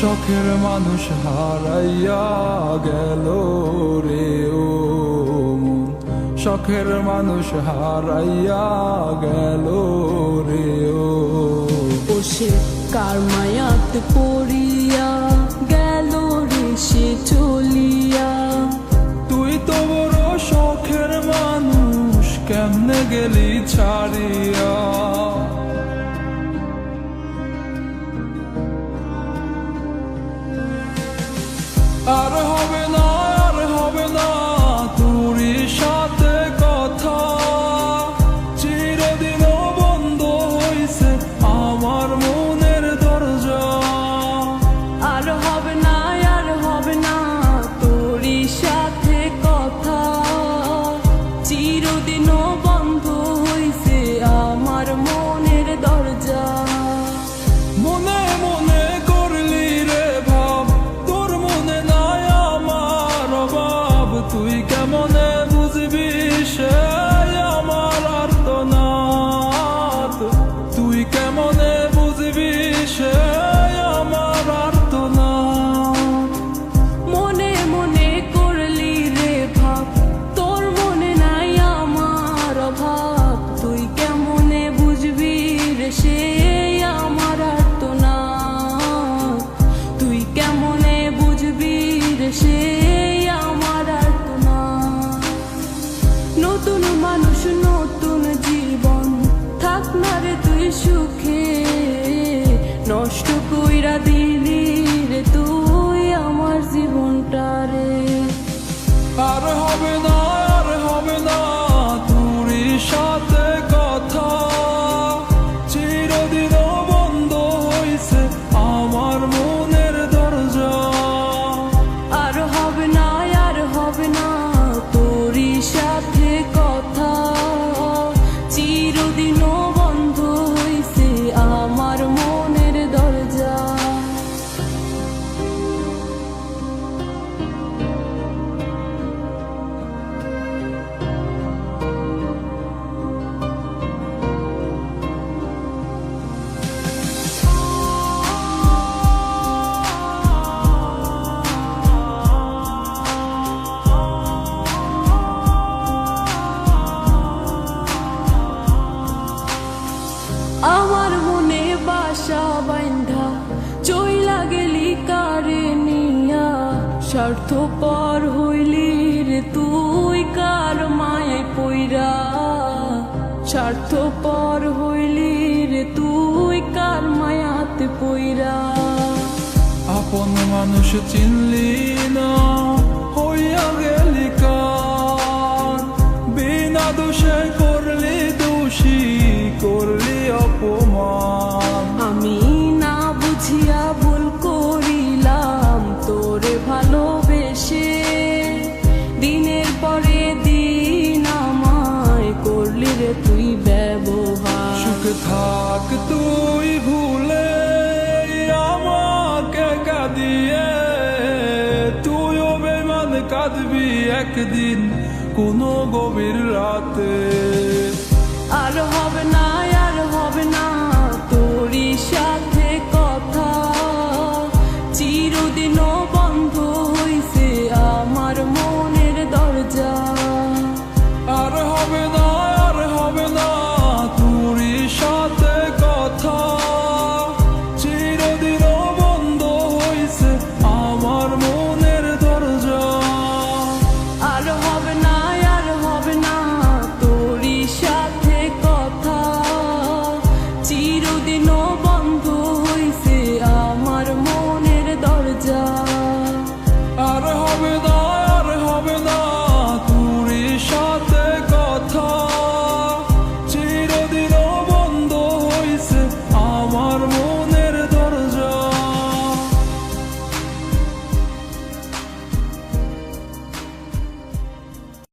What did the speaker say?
শখের মানুষ হারাইয়া গেল রে ও মন, শখের মানুষ হারাইয়া গেল রে ও। সে কার মায়াত পড়িয়া গেল রে সে চলিয়া। তুই তো বড় শখের মানুষ, কেমনে গেলি ছাড়িয়া। আর হবে না, আর হবে না তোরই সাথে কথা, চিরদিন বন্ধ হইছে আমার মনের দরজা। আর হবে না, আর হবে না তোরই সাথে কথা, চিরদিনও বন্ধ হইছে আমার মনের দরজা। মনে মনে করলি রে ভাব, তোর মনে নাই আমার অভাব। তুই কেমনে বুঝবি সে আমার আর্তনাদ, তুই কেমনে বুঝবি সে আমার আর্তনাদ। মনে মনে করলি রে ভাব, তোর মনে নাই আমার অভাব। তুই কেমনে বুঝবি রে সে আমার আর্তনাদ, তুই কেমনে বুঝবি রে সে আমার আর্তনাদ। নতুন মানুষ নতুন জীবন, থাক না রে তুই সুখে, নষ্ট কইরা দিলি রে তুই আমার জীবনটা রে। আর হবে না, আর হবে না তোরই সাথে কথা, চিরদিন বন্ধ হইছে আমার মনের দরজা। আর হবে না, আর হবে না তোরই সাথে কথা, চিরদিনও বন্ধ হইছে আমার মনের দরজা। আমার মনে বাসা বাইন্ধা চইলা গেলি কারে নিয়া, স্বার্থপর হইলি রে তুই কার মায়ায় পইরা। স্বার্থপর হইলি রে তুই কার মায়াতে পইরা। আপন মানুষ চিনলি না, হইয়া গেলি কার। বিনা দোষে করলি দোষী, করলি অপমান। আমি না বুঝিয়া ভুল করিলাম তোরে ভালোবেসে, দিনের পরে দিন আমায় করলি রে তুই ব্যবহার। সুখে থাক তুই ভুলে আমাকে কাঁদিয়ে, তুইও বেমান কাঁদবি একদিন কোনো গভীর রাতে।